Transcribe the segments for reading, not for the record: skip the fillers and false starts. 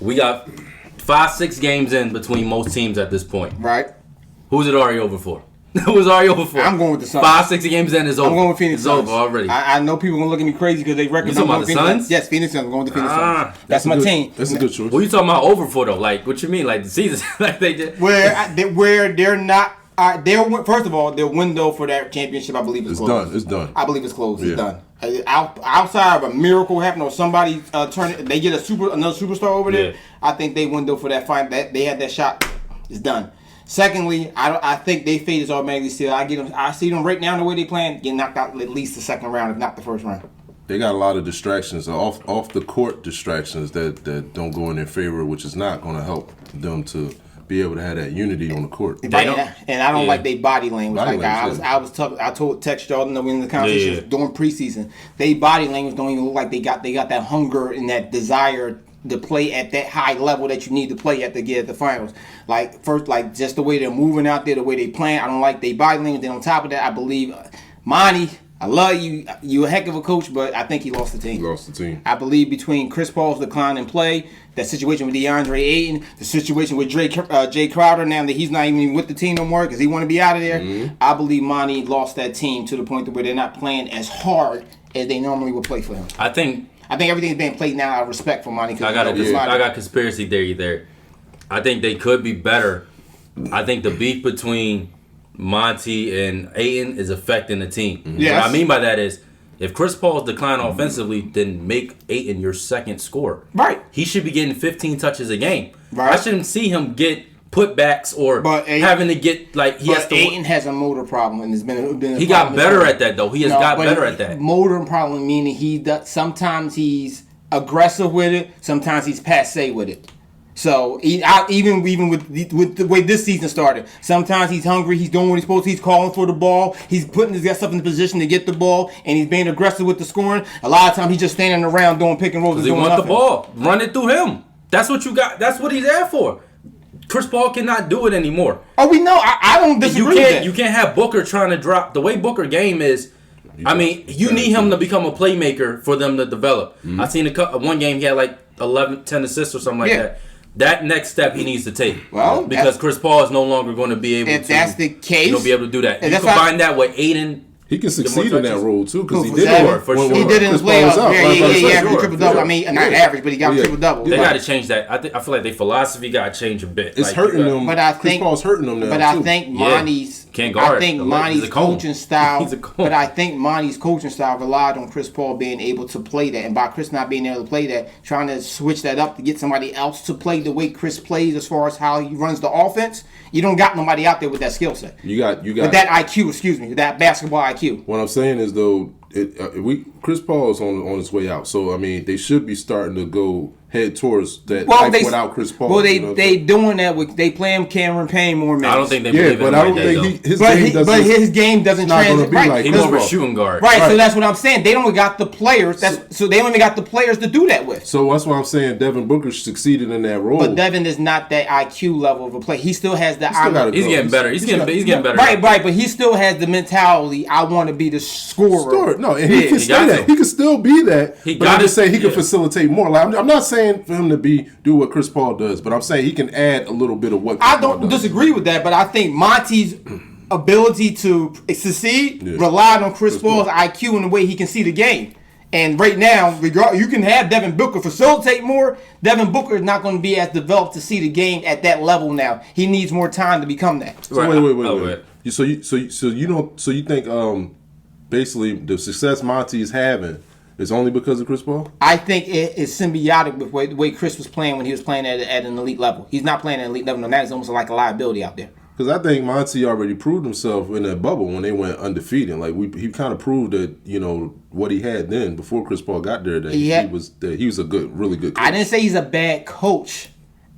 We got 5-6 games in between most teams at this point. Right. Who's it already over for? Who's already over for? I'm going with the Suns. 5-6 games in is over. I'm going with Phoenix It's Suns. over already. I know people going to look at me crazy because they record. You talking about the Suns? Yes, Phoenix Suns. I'm going with the Phoenix Suns. That's my team. That's a good choice. What are you talking about over for, though? Like, what you mean? Like, the season? Like, they just... Where they're not... first of all, their window for that championship, I believe, is closed. It's done. I believe it's closed. It's done. Outside of a miracle happening or somebody they get another superstar over there, I think they window for that fight, that they had that shot, is done. Secondly, I think they fate is automatically sealed. I see them right now the way they playing, getting knocked out at least the second round, if not the first round. They got a lot of distractions, off the court distractions that don't go in their favor, which is not going to help them to be able to have that unity on the court. And I don't like their body language. I told Tex Jordan in the conversation during preseason, they body language don't even look like they got that hunger and that desire to play at that high level that you need to play at to get at the finals. Like just the way they're moving out there, the way they playing, I don't like their body language. Then on top of that, I believe Monty, I love you. You're a heck of a coach, but I think he lost the team. I believe between Chris Paul's decline in play, that situation with DeAndre Ayton, the situation with Jay Crowder now that he's not even with the team no more because he want to be out of there, I believe Monty lost that team to the point where they're not playing as hard as they normally would play for him. I think everything's being played now out of respect for Monty. I got conspiracy theory there. I think they could be better. I think the beef between Monty and Ayton is affecting the team. What I mean by that is, if Chris Paul's decline offensively, then make Ayton your second scorer. Right. He should be getting 15 touches a game. Right. I shouldn't see him get putbacks or having to get Ayton has a motor problem, and it's been he got better at that though. He has got better at that. Motor problem meaning sometimes he's aggressive with it, sometimes he's passe with it. So even with the way this season started, sometimes he's hungry, he's doing what he's supposed to, he's calling for the ball, he's putting himself in the position to get the ball, and he's being aggressive with the scoring. A lot of times he's just standing around doing pick and rolls. Because he wants the ball, run it through him. That's what you got. That's what he's there for. Chris Paul cannot do it anymore. Oh, we know. I don't disagree with that. You can't have Booker trying to drop. The way Booker game is, you need him to become a playmaker for them to develop. I seen one game he had like 10 assists or something like that. That next step he needs to take. Well, because Chris Paul is no longer going to be able to. If that's the case, be able to do that. You combine that with Ayton. He can succeed in that role too because he did it for sure. He did it in the playoffs. He averaged triple double. I mean, not average, but he got triple double. They got to change that. I feel like their philosophy got to change a bit. It's hurting them. But I think Chris Paul's hurting them now. But I think Monty's can't guard. I think Monty's coaching style. But I think Monty's coaching style relied on Chris Paul being able to play that, and by Chris not being able to play that, trying to switch that up to get somebody else to play the way Chris plays as far as how he runs the offense. You don't got nobody out there with that skill set. You got with that IQ. That basketball IQ. What I'm saying is though, Chris Paul is on his way out. So I mean, they should be starting to go head towards that life without Chris Paul. Well, they doing that with they playing Cameron Payne more minutes. I don't think they believe but I don't think his game doesn't translate. Right, he's more of a shooting guard. Right, so that's what I'm saying. They don't got the players. So they don't even got the players to do that with. So that's why I'm saying Devin Booker succeeded in that role. But Devin is not that IQ level of a player. He still has the. He's getting better. He's getting better. Right. But he still has the mentality. I want to be the scorer. No, and he can say that. He can still be that. But I'm just saying he can facilitate more. Like, I'm not saying for him to do what Chris Paul does, but I'm saying he can add a little bit of what Chris Paul does. Disagree with that, but I think Monty's ability to succeed relied on Chris Paul's IQ and the way he can see the game. And right now, you can have Devin Booker facilitate more. Devin Booker is not going to be as developed to see the game at that level now. He needs more time to become that. So wait. So you think basically the success Monty is having is only because of Chris Paul? I think it is symbiotic with the way Chris was playing when he was playing at an elite level. He's not playing at an elite level now. He's almost like a liability out there. Because I think Monty already proved himself in that bubble when they went undefeated. Like he kind of proved that what he had then before Chris Paul got there that he was a really good coach. I didn't say he's a bad coach.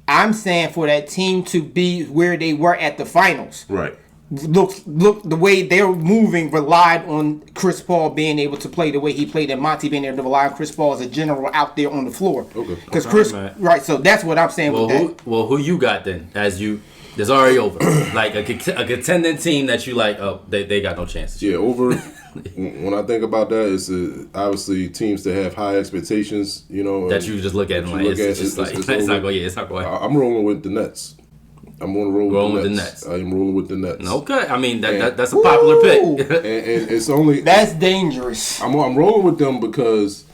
I'm saying for that team to be where they were at the finals. Right. Look, the way they're moving relied on Chris Paul being able to play the way he played and Monty being able to rely on Chris Paul as a general out there on the floor. Okay. Because Chris, right, so that's what I'm saying with that. Who you got then as you It's already over. Like a contending team that you like, oh, they got no chances. Yeah, over. When I think about that, it's obviously teams that have high expectations, that you just look at and like it's just like it's not going. Yeah, it's not going. I'm rolling with the Nets. I'm going to roll with the Nets. I am rolling with the Nets. Okay, I mean that's a popular pick. and it's only that's dangerous. I'm rolling with them because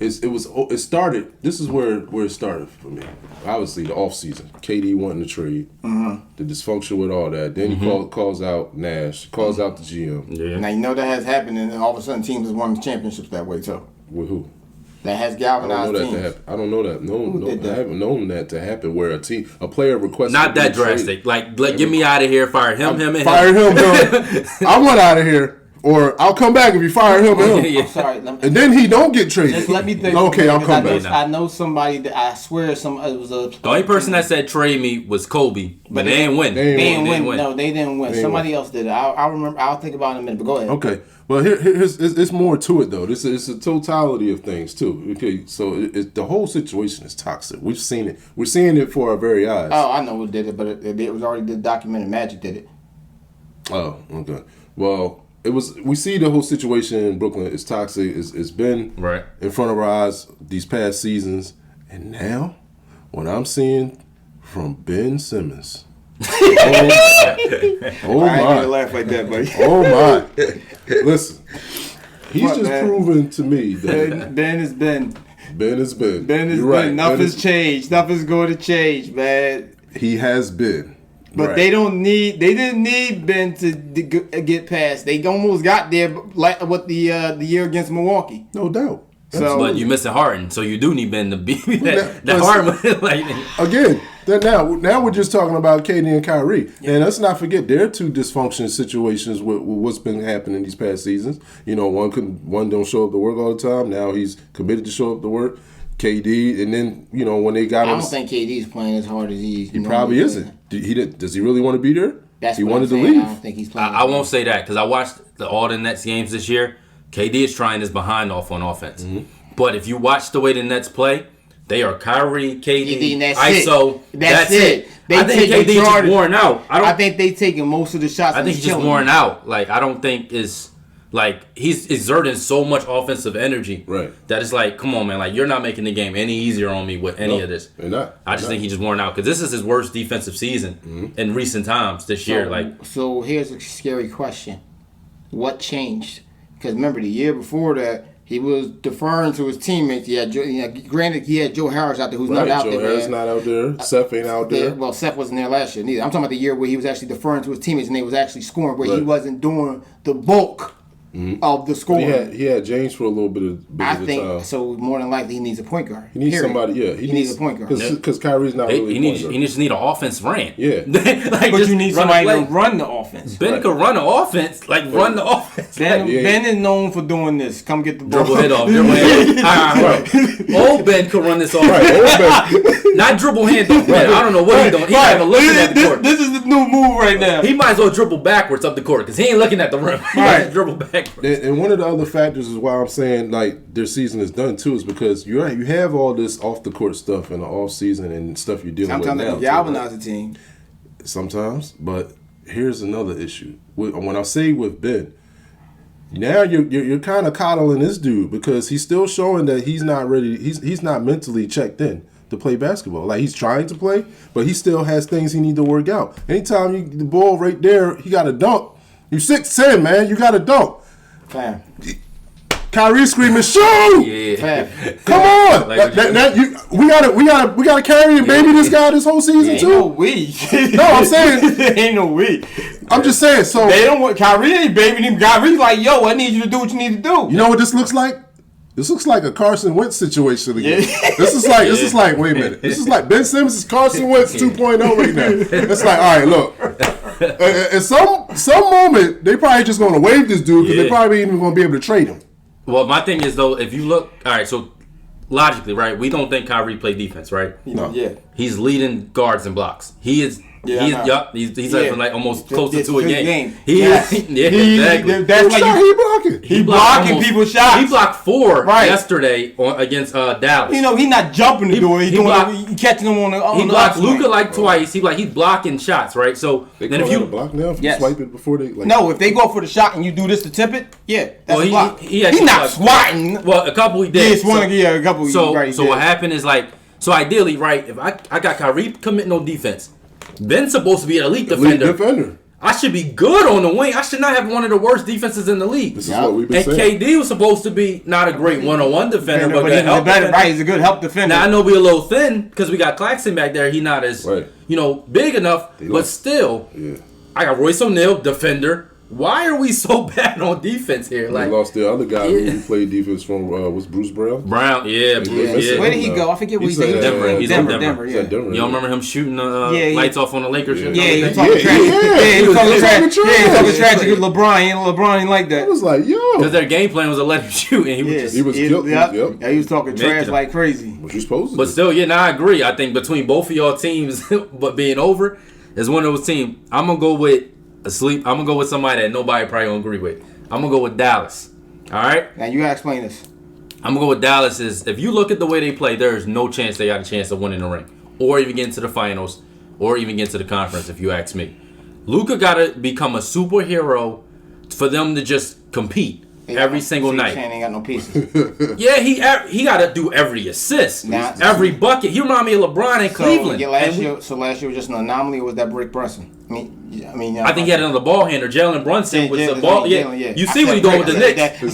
it started. This is where it started for me. Obviously, the offseason. KD wanting to trade. The dysfunction with all that. Then he calls out Nash. Calls out the GM. Yeah. Now that has happened, and all of a sudden teams have won championships that way too. With who? That has galvanized teams. I don't know that. No, I haven't known that to happen. Where a player requests not that drastic. Like, get me out of here. Fire him. Fire him. I want out of here. Or I'll come back if you fire him. I'm sorry. And then he don't get traded. Just let me think. Okay, I'll come back. I know somebody that I swear it was a. The only person that said trade me was Kobe, but they didn't win. They didn't win. No, they didn't win. Somebody else did it. I'll remember. I'll think about it in a minute. But go ahead. Okay. Well, here's it's more to it though. This is a totality of things too. Okay, so the whole situation is toxic. We've seen it. We're seeing it for our very eyes. Oh, I know who did it, but it was already the documented. Magic did it. Oh, okay. Well. We see the whole situation in Brooklyn is toxic. It's been right in front of our eyes these past seasons. And now, what I'm seeing from Ben Simmons. Oh I ain't gonna laugh like that, buddy. Oh my. Listen. He's proven to me that Ben has been. Ben has been. Nothing's changed. Nothing's going to change, man. He has been. But they didn't need Ben to get past. They almost got there like with the year against Milwaukee. No doubt. So, but you missing Harden, so you do need Ben to be that Harden. Again, now we're just talking about KD and Kyrie, and let's not forget there are two dysfunction situations with what's been happening these past seasons. One don't show up to work all the time. Now he's committed to show up to work. KD, and then when they got him, I don't think KD's playing as hard as he probably isn't. Does he really want to be there? That's he what wanted I'm to leave. I don't think he's playing. I won't say that because I watched all the Nets games this year. KD is trying his behind off on offense, but if you watch the way the Nets play, they are Kyrie, KD, ISO. That's it. I think KD is just worn out. I think they taking most of the shots. I think he's just worn out. Like I don't think it's. Like, he's exerting so much offensive energy that it's like, come on, man. Like, you're not making the game any easier on me with any of this. I just think he's just worn out because this is his worst defensive season in recent times this year. So here's a scary question. What changed? Because remember, the year before that, he was deferring to his teammates. Granted, he had Joe Harris out there who's not out there. Joe Harris not out there. Seth ain't out there. Well, Seth wasn't there last year neither. I'm talking about the year where he was actually deferring to his teammates and they was actually scoring, where he wasn't doing the bulk of the scoring. He had James for a little bit of time. So. More than likely, he needs a point guard. He needs somebody. Yeah, he needs a point guard because Kyrie's not really. He needs to need an offense ran. Yeah, but you need somebody to run the offense. Ben could run the offense, run the offense. Ben is known for doing this. Come get the ball. Dribble head off. Old Ben could run this offense. Old Ben, not dribble hand off. Ben, I don't know what he's doing. He's not even looking at the court. This is the new move right now. He might as well dribble backwards up the court because he ain't looking at the rim. He might dribble backwards. And one of the other factors is why I'm saying like their season is done too is because you have all this off the court stuff in the off season and stuff you're dealing with now. Sometimes they galvanize the team. Sometimes, but here's another issue. When I say with Ben, now you're kind of coddling this dude because he's still showing that he's not ready. He's not mentally checked in to play basketball. Like he's trying to play, but he still has things he need to work out. Anytime the ball right there, he got to dunk. You 6'10", man. You got to dunk. Fam. Kyrie screaming, shoot! Yeah. Come on! We gotta carry and baby this guy this whole season too. No we. No, I'm saying ain't no we. I'm just saying. So they don't want Kyrie ain't babying him. Kyrie's like, yo, I need you to do what you need to do. You know what this looks like? This looks like a Carson Wentz situation again. Yeah. This is like wait a minute. This is like Ben Simmons is Carson Wentz 2.0 right now. It's like, all right, look. At some moment, they probably just gonna waive this dude because they probably ain't even gonna be able to trade him. Well, my thing is though, if you look, all right, so logically, right, we don't think Kyrie play defense, right? No. Yeah. He's leading guards and blocks. He is He's like almost closer to a game. Exactly. That's like he blocking. He blocking people's shots. He blocked 4 yesterday against Dallas. You know, he's not jumping the door. He catching them on the. He blocked Luka like twice. He's blocking shots, right? So then if you block now, if you swipe it before they no, if they go for the shot and you do this to tip it, that's a block. He's not swatting. Well, a couple he did. A couple. So what happened is like. So ideally, right, if I got Kyrie committing on defense, Ben's supposed to be an elite defender. I should be good on the wing. I should not have one of the worst defenses in the league. This is what we've been saying. And KD was supposed to be not a great one-on-one defender, but a help defender. Right, he's a good help defender. Now, I know we're a little thin because we got Claxton back there. He's not as, big enough, but still, I got Royce O'Neal, defender. Why are we so bad on defense here? Like, we lost the other guy who played defense from was Bruce Brown. Where did he go? I forget where he's at. Denver. He's in Denver. Yeah. You don't remember him shooting lights off on the Lakers? He was talking trash. He was talking trash to LeBron. LeBron ain't like that. I was like, yo, because their game plan was to let him shoot, and he was guilty. Yeah, he was talking trash like crazy. What you supposed to? But still, I agree. I think between both of y'all teams, but being over is one of those teams. I'm gonna go with. I'm gonna go with somebody that nobody probably gonna agree with. I'm gonna go with Dallas. All right. Now you gotta explain this. I'm gonna go with Dallas. If you look at the way they play, there's no chance they got a chance of winning the ring, or even getting to the finals, or even get to the conference. If you ask me, Luka gotta become a superhero for them to just compete every single night. Ain't got no pieces. Yeah, he got to do every assist, every bucket. He remind me of LeBron in Cleveland. Last year was just an anomaly, or was that Rick Brunson? I think he had another ball handler, Jalen Brunson, with the ball. You see what he's doing with the Knicks.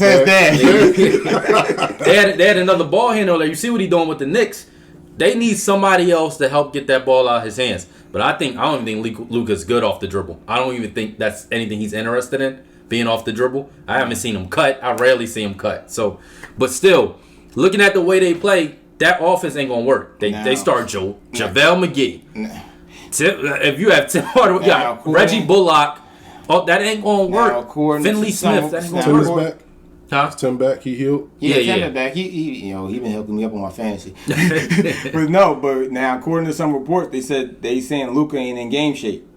They had another ball handler there. You see what he's doing with the Knicks. They need somebody else to help get that ball out of his hands. But I don't even think Luka's good off the dribble. I don't even think that's anything he's interested in. Being off the dribble. I haven't seen him cut. I rarely see him cut. So, but still, looking at the way they play, that offense ain't gonna work. They start JaVale McGee. If you have Tim Hardaway, Reggie Bullock, that ain't gonna work. Finley Smith, that ain't gonna work. Is Tim back? He healed? Tim back. He been helping me up on my fantasy. but now according to some reports, they saying Luka ain't in game shape.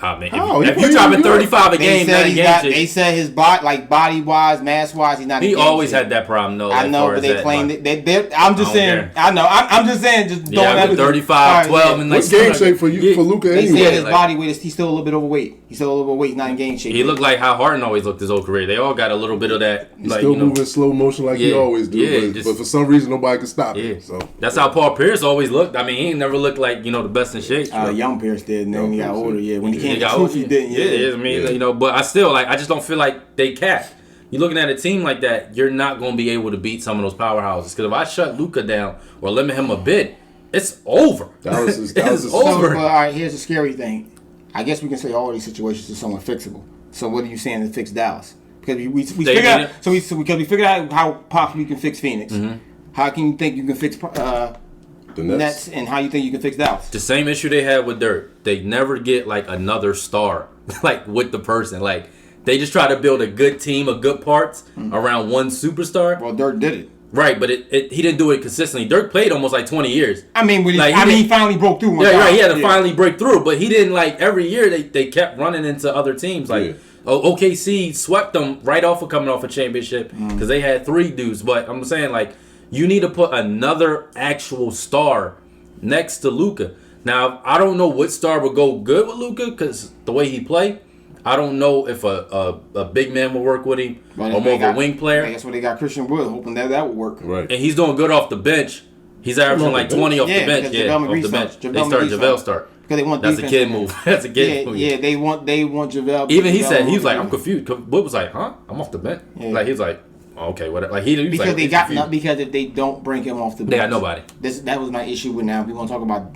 Oh, man. If you're dropping 35 a game, they said his body wise, mass wise, he's not. He always had that problem, though. I know, but they claim that. I'm just saying. I know. I'm just saying. Just don't have 35, 12, and like. What's game shape for Luka anyway? They said his body weight is he's still a little bit overweight. He's not in game shape. He looked like how Harden always looked his whole career. They all got a little bit of that. He's still moving slow motion like he always do. But for some reason, nobody can stop him. So that's how Paul Pierce always looked. I mean, he ain't never looked like the best in shape. Young Pierce did, and then he got older. Yeah, when he came to Truth, he didn't. Yeah, I mean, but I just don't feel like they cap. You're looking at a team like that, you're not going to be able to beat some of those powerhouses. Because if I shut Luka down or limit him a bit, it's over. It's over. But all right, here's the scary thing. I guess we can say all these situations are somewhat fixable. So what are you saying to fix Dallas? Because we figured out. Because we figured out how possibly we can fix Phoenix. Mm-hmm. How can you think you can fix the Nets, and how you think you can fix Dallas? The same issue they had with Dirk. They never get like another star like with the person. Like they just try to build a good team of good parts around one superstar. Well, Dirk did it. Right, but he didn't do it consistently. Dirk played almost like 20 years. I mean, he finally broke through. Right. He had to finally break through, but he didn't every year they kept running into other teams. OKC swept them right off of coming off a championship because they had 3 dudes. But I'm saying you need to put another actual star next to Luka. Now, I don't know what star would go good with Luka because the way he play. I don't know if a big man will work with him or more of a wing player. That's why they got Christian Wood, hoping that would work. Right. And he's doing good off the bench. He's averaging 20 off the bench. Yeah, off the bench. They started JaVale start. Because they want That's a kid move. That's a kid move. Yeah, they want JaVale. Even he was like, I'm confused. Wood was like, huh? I'm off the bench. Yeah. He's like, okay, whatever. Because they got not because if they don't bring him off the bench, they got nobody. That was my issue with now. We want to talk about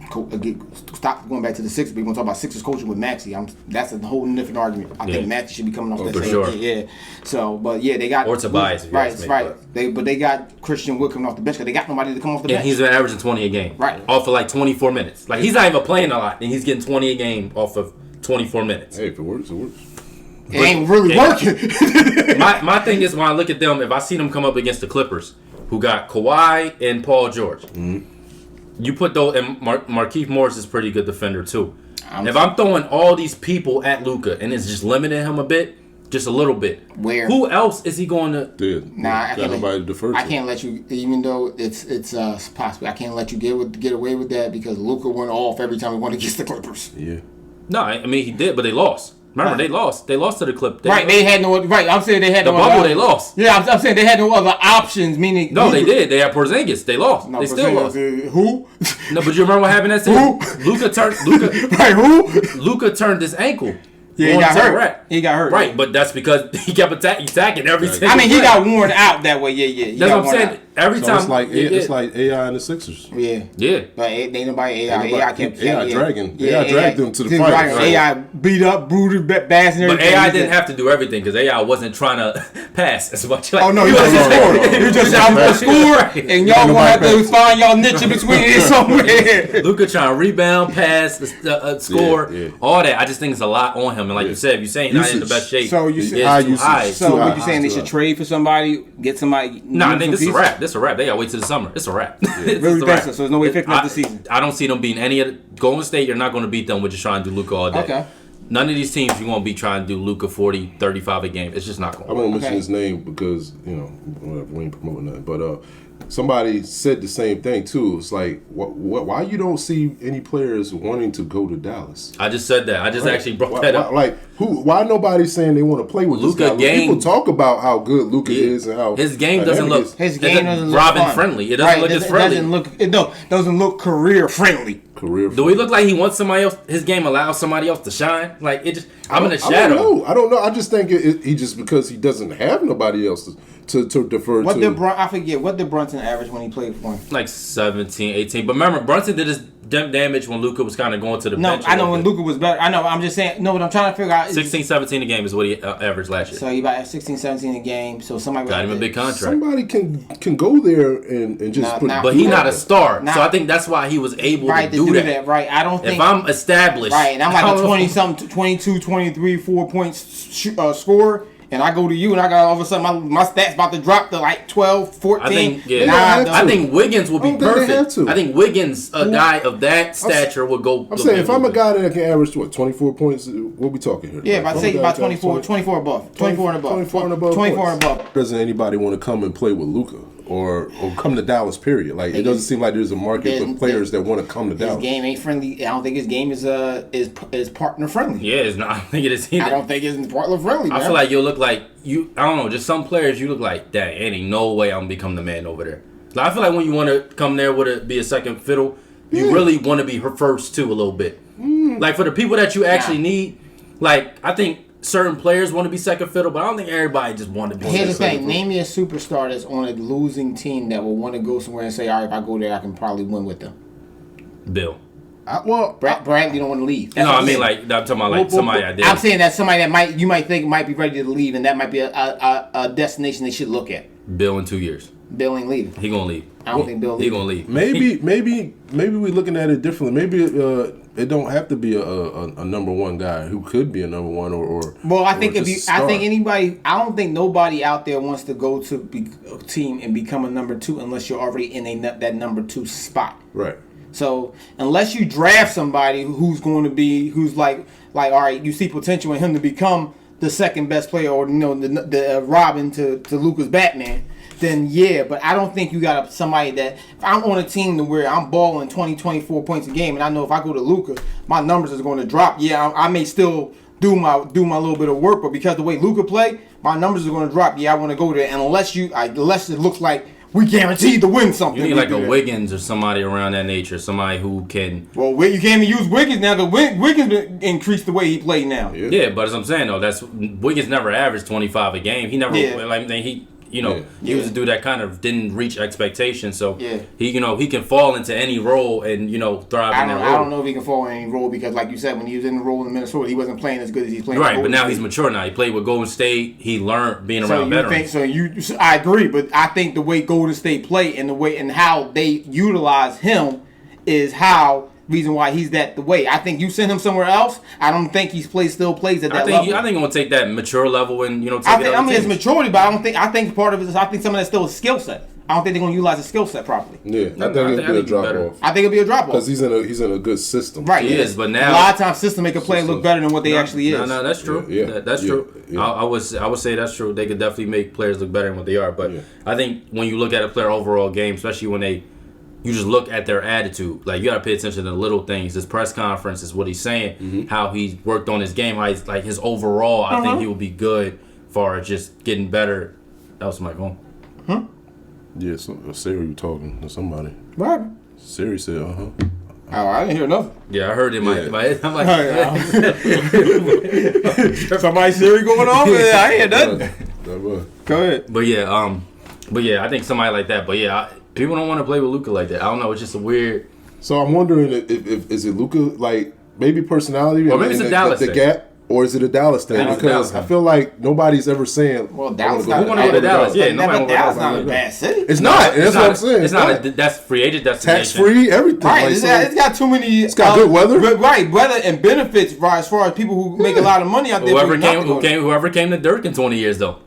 stop going back to the Sixers. We want to talk about Sixers coaching with Maxey. That's a whole different argument. I think Maxey should be coming off that for sure. Yeah. So, but they got or Tobias. Right. They got Christian Wood coming off the bench because they got nobody to come off the bench. And he's been averaging 20 a game. Right. Off of 24 minutes. He's not even playing a lot, and he's getting 20 a game off of 24 minutes. Hey, if it works, it works. It ain't really working. my thing is when I look at them, if I see them come up against the Clippers, who got Kawhi and Paul George, you put those, and Markieff Morris is a pretty good defender too. If I'm throwing all these people at Luka and it's just limiting him a bit, just a little bit. Where? Who else is he going to? I can't let you. Even though it's possible, I can't let you get away with that because Luka went off every time he went against the Clippers. Yeah. No, I mean he did, but they lost. Remember, they lost. They lost to the Clippers. They had no. Right, I'm saying they had the no. Bubble. They lost. Yeah, I'm saying they had no other options. Meaning, no, they did. They had Porzingis. They lost. No, they still lost. Who? No, but you remember what happened that season? Luka turned. Right, who? Luka turned his ankle. Yeah, he got hurt. He got hurt. Right, but that's because he kept attacking every single I mean, he got worn out that way. Yeah. That's what I'm saying. Every time. It's like AI and the Sixers. Yeah. But ain't nobody AI. AI kept dragging. AI dragged them to the fight. AI beat up, brooded, bass, and everything. But AI didn't have to do everything because AI wasn't trying to pass as much. Oh no, he was scoring. He was just out for score, and y'all gonna have to find y'all niche in between it somewhere. Luka trying to rebound, pass, score, all that. I just think it's a lot on him, and like you said, if you're saying not in the best shape, so you high. So what you saying? They should trade for somebody, get somebody. No, I think this is a wrap. This is a wrap. They gotta wait till the summer. It's a wrap. Really so there's no way fixing up the season. I don't see them beating any of the Golden State. You're not going to beat them with just trying to do Luka all day. Okay. None of these teams you won't be trying to do Luka 40, 35 a game. It's just not going to work. I won't mention his name because, whatever, we ain't promoting that. But somebody said the same thing, too. It's like, why you don't see any players wanting to go to Dallas? I just said that. I just actually brought that up. Why nobody's saying they want to play with Luka? People talk about how good Luka is and how his game doesn't look. His game doesn't look Robin friendly. It doesn't look as friendly. Doesn't look career friendly. Do he look like he wants somebody else? His game allows somebody else to shine. Like it just. I'm in the shadow. I don't know. I just think he just because he doesn't have nobody else to defer to. I forget what did Brunson average when he played for him? Like 17, 18. But remember, Brunson did his damage when Luka was kind of going to the bench. No, I know when Luka was better. I know. I'm just saying. No, what I'm trying to figure out is 16, 17 a game is what he averaged last year. So he about 16, 17 a game. So somebody got him a big contract. Somebody can go there and just put. But he's not a star, so I think that's why he was able to do that. Right. I don't think if I'm established, right, and I'm like a 20-something, 22, 23, 4 points scorer. And I go to you, and I got all of a sudden my stats about to drop to like 12, 14. I think Wiggins will be perfect. I think Wiggins, a guy of that stature, would go. I'm saying if I'm a guy that can average 24 points, what we talking here? Yeah, I'd say about 24 above, 24 and above, 24 and above. Doesn't anybody want to come and play with Luka? Or come to Dallas, period. Like it doesn't seem like there's a market for players that want to come to Dallas. His game ain't friendly. I don't think his game is partner friendly. Yeah, it's not. I don't think it is either. I don't think it's partner friendly. I feel like you'll look like you. I don't know. Just some players you look like. Dang, ain't no way I'm gonna become the man over there. Like, I feel like when you want to come there be a second fiddle, you really want to be her first too a little bit. Like for the people that you actually need, like I think. Certain players want to be second fiddle, but I don't think everybody just want to be. Here's the thing: name me a superstar that's on a losing team that will want to go somewhere and say, "All right, if I go there, I can probably win with them." Bill. Bradley don't want to leave. That's I'm talking about like somebody I did. I'm saying that somebody that you might think might be ready to leave, and that might be a destination they should look at. Bill in 2 years. Bill ain't leaving. He gonna leave. I don't think Bill leaving. He gonna leave. Maybe we're looking at it differently. Maybe it don't have to be a number one guy who could be a number one or. Well, I think I don't think nobody out there wants to go to a team and become a number two unless you're already in that number two spot. Right. So unless you draft somebody who's like all right, you see potential in him to become the second best player or the Robin to Luka's Batman. Then yeah, but I don't think you got somebody that if I'm on a team to where I'm balling 20, 24 points a game, and I know if I go to Luka, my numbers is going to drop. Yeah, I may still do my little bit of work, but because the way Luka play, my numbers are going to drop. Yeah, I want to go there unless it looks like we guaranteed to win something. You need like a Wiggins or somebody around that nature, somebody who can. Well, you can't even use Wiggins now. The Wiggins increased the way he played now. Yeah, but as I'm saying though, Wiggins never averaged 25 a game. He never he was a dude that kind of didn't reach expectations. So he can fall into any role and thrive in that role. I don't know if he can fall in any role because, like you said, when he was in the role in Minnesota, he wasn't playing as good as he's playing. Right, but now he's mature. Now he played with Golden State. He learned being around veterans. I agree, but I think the way Golden State play and the way and how they utilize him is reason why he's the way. I think you send him somewhere else. I don't think still plays at that level. I think he's gonna take that mature level and take it's maturity, but I think part of it is I think some of that's still a skill set. I don't think they're going to utilize his skill set properly. Yeah, I think it'll be a drop off. I think it'll be a drop off because he's in a good system. Right, he is. But now a lot of times, system make a player look better than what they actually is. No, that's true. Yeah, that's true. Yeah. I would say that's true. They could definitely make players look better than what they are. But I think when you look at a player overall game, especially when you just look at their attitude. Like, you got to pay attention to the little things. His press conference is what he's saying, how he's worked on his game, how he's, like, his overall, I think he will be good for just getting better. That was my phone. Yeah, Siri was talking to somebody. What? Siri said, Oh, I didn't hear nothing. Yeah, I heard it in my head. I'm like, somebody's Siri going off? I ain't hear nothing. Go ahead. But yeah, I think somebody like that. But yeah, people don't want to play with Luka like that. I don't know. It's just a weird. So I'm wondering if is it Luka, like, maybe personality, or maybe it's a Dallas the gap, or is it a Dallas thing? Because I feel like nobody's ever saying, well, Dallas. Who want to go to Dallas? Yeah, nobody. Dallas not a bad city. It's not. That's what I'm saying. It's not. That's free agent destination. Tax free, everything. Right. Like, it's got too many. It's got good weather. Right, weather and benefits. Right, as far as people who make a lot of money out there. Whoever came to Dirk in 20 years though.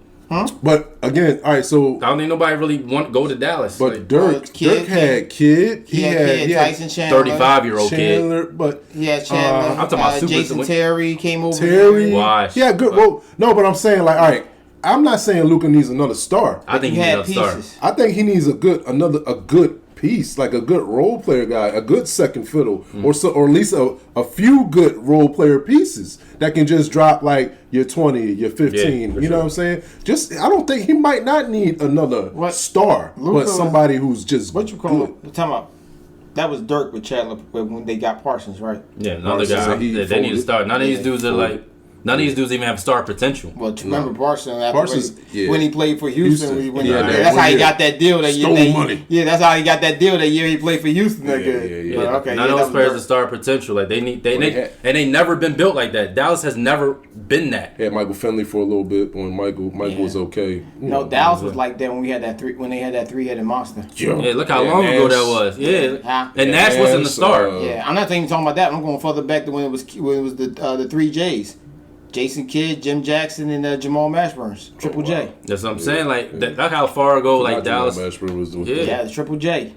But again, all right. So I don't think nobody really want to go to Dallas. But like, Dirk had kid. He had Tyson Chandler, 35-year-old kid. But Chandler. I'm talking about Jason Terry came over. Wash. Yeah, good. Well, no, but I'm saying, like, all right. I'm not saying Luka needs another star. I think he needs another star. I think he needs a good piece, like a good role player guy, a good second fiddle, or at least a few good role player pieces that can just drop like your 20, your 15. You know what I'm saying? I don't think he might not need another star, but somebody who's just what you call it? Talking about that was Dirk with Chandler when they got Parsons, right? Yeah, another guy. They need a star. None of these dudes are like. None of these dudes even have star potential. Well, remember Parsons when he played for Houston. That's how he got that deal that year. Money. Yeah, that's how he got that deal that year he played for Houston. Okay, none of those players have star potential. Like they never been built like that. Dallas has never been that. Yeah, Michael Finley for a little bit when Michael was okay. No, Dallas was like that when we had that when they had that 3-headed monster. Yeah, look how long ago that was. Yeah, and Nash wasn't the star. I'm not even talking about that. I'm going further back to when it was the 3 J's. Jason Kidd, Jim Jackson, and Jamal Mashburn, Triple J. That's what I'm saying. Like that's how far ago, like Dallas. Mashburn was doing the Triple J.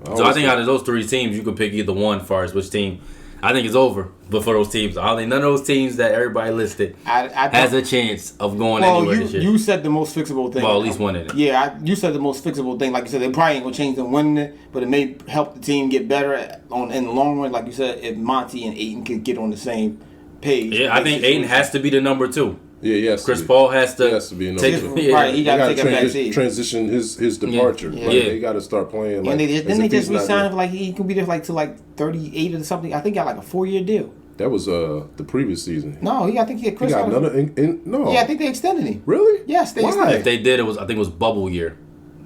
So I think out of those 3 teams, you could pick either one. As far as which team, I think it's over. But for those teams, I think none of those teams that everybody listed has a chance of going anywhere this year. You said the most fixable thing. Well, at least winning it. Yeah, you said the most fixable thing. Like you said, they probably ain't gonna change them winning it, but it may help the team get better in the long run. Like you said, if Monty and Ayton could get on the same page. Yeah, I think Ayton has to be the number 2. Yeah, yes. Chris Paul has to be a number 2. Right, he got to take a back seat. Transition his departure. Yeah. They got to start playing. Like, then they just re-signed him. Like he could be there to 38 or something. I think he got like a 4-year deal. That was the previous season. No, I think he had Chris. He got another. No. Yeah, I think they extended him. Really? Yes, they extended him. If they did, I think it was bubble year.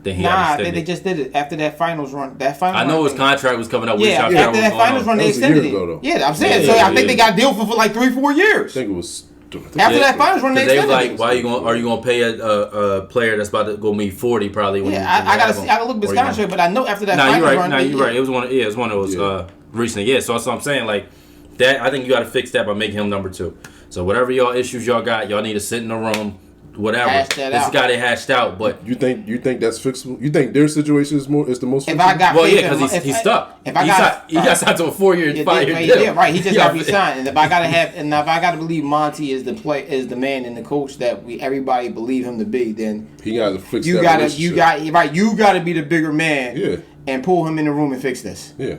I think they just did it after that finals run. I know his contract was coming up. After that finals run, they extended it. Yeah, I'm saying. I think they got a deal for like 3-4 years. I think it was. After that finals run, they extended it. Why are you going to pay a player that's about to go meet 40 probably? I gotta look at his contract, but I know after that finals run. You're right. It was one of those recent. Yeah, so that's what I'm saying. Like that, I think you got to fix that by making him number 2. So whatever y'all issues y'all got, y'all need to sit in the room. Whatever, this got it hashed out. But you think that's fixable? You think their situation is the most? If I got because he's stuck. He got signed to a 4-year, 5-year deal. Yeah, right. He just got re-signed. And if I gotta believe Monty is the man and the coach that everybody believe him to be, then he got to fix. You got to be the bigger man. Yeah. And pull him in the room and fix this. Yeah,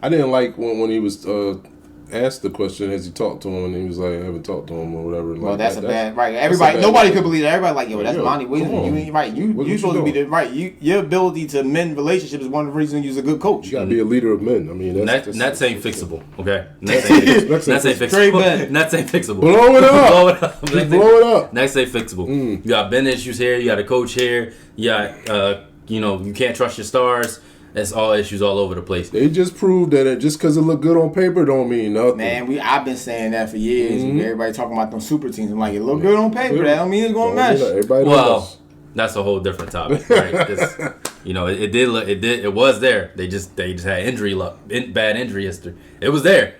I didn't like when he was. Asked the question as he talked to him, and he was like, "I haven't talked to him or whatever." Well, that's bad. Nobody could believe that. Everybody like, yo, that's Monty Williams. You ain't right. You supposed to be the right. Your ability to mend relationships is one of the reasons you're a good coach. You gotta be a leader of men. I mean, that's ain't fixable. Okay, Nets ain't fixable. Nets ain't fixable. Blow it up. Blow it up. Nets ain't fixable. You got Ben issues here. You got a coach here. You got you can't trust your stars. That's all issues all over the place. They just proved that just because it look good on paper don't mean nothing. Man, I've been saying that for years. Everybody talking about them super teams. I'm like, it look good on paper. That don't mean it's going to mesh. That's a whole different topic, right? It was there. They just had injury luck, bad injury history. It was there.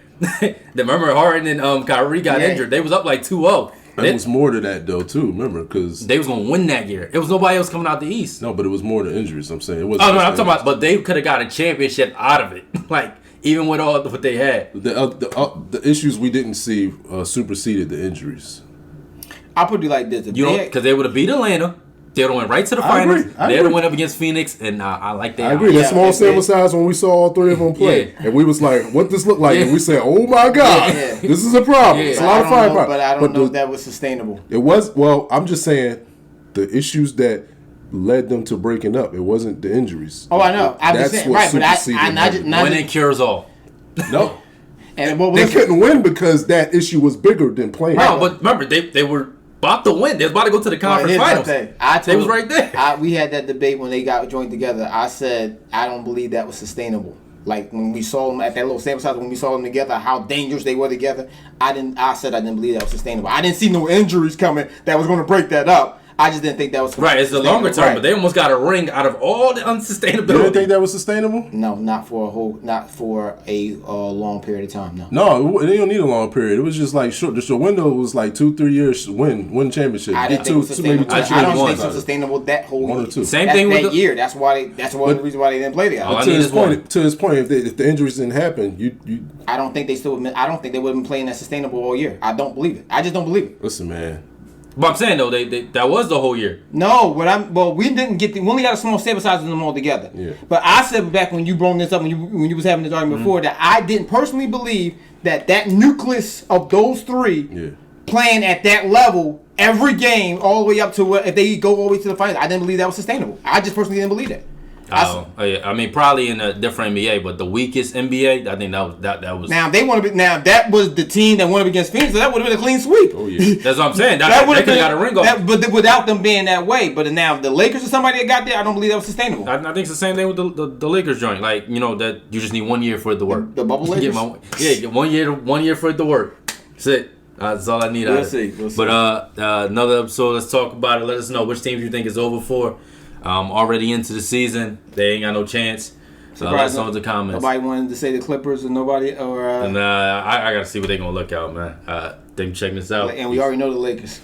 Remember Harden and Kyrie got injured. They was up like 2-0. It was more to that though too. Remember, because they was gonna win that year. It was nobody else coming out the East. No, but it was more than injuries. I'm saying it was. Oh no, I'm talking about. But they could have got a championship out of it. Like even with all what they had, the issues we didn't see superseded the injuries. I'll put it like this: because they would have beat Atlanta. They would have went right to the finals. They would have went up against Phoenix, and I like that. I agree. That small sample size when we saw all three of them play, and we was like, "What this look like?" And we said, "Oh my God, this is a problem." It's a lot of fire. But I don't know if that was sustainable. It was. Well, I'm just saying the issues that led them to breaking up. It wasn't the injuries. Oh, I know. I'm just saying, right? But winning cures all. No. And they couldn't win because that issue was bigger than playing. No, but remember they were about to win. They was about to go to the conference finals. They was right there. We had that debate when they got joined together. I said I don't believe that was sustainable. Like when we saw them at that little sample size, when we saw them together, how dangerous they were together. I said I didn't believe that was sustainable. I didn't see no injuries coming that was going to break that up. I just didn't think that was right. It's the longer term, but they almost got a ring out of all the unsustainability. You didn't think that was sustainable? No, not for a long period of time. No, they don't need a long period. It was just like short. The window was like 2-3 years to win championship. I didn't think it was sustainable. I don't think it was sustainable that whole year. 1 or 2. Same thing with that year. That's one of the reasons why they didn't play together. To his point, if the injuries didn't happen, you. I don't think they would have been playing that sustainable all year. I don't believe it. I just don't believe it. Listen, man. But I'm saying though, that was the whole year. No, we didn't get we only got a small sample size of them all together. Yeah. But I said back when you brought this up when you was having this argument before that I didn't personally believe that nucleus of those three playing at that level every game all the way up to if they go all the way to the finals. I didn't believe that was sustainable. I just personally didn't believe that. I mean, probably in a different NBA, but the weakest NBA, I think that was. Now that was the team that went up against Phoenix, so that would have been a clean sweep. Oh yeah, that's what I'm saying. They could have got a ring off. But without them being that way, but now the Lakers or somebody that got there, I don't believe that was sustainable. I think it's the same thing with the Lakers joint. Like that you just need 1 year for it to work. The bubble Lakers. Get 1 year for it to work. That's it. That's all I need. We'll see. But another episode. Let's talk about it. Let us know which teams you think is over for. Already into the season, they ain't got no chance. So let us know in the comments. Nobody wanted to say the Clippers or nobody or. And I gotta see what they gonna look out, man. They can check this out. And we already know the Lakers.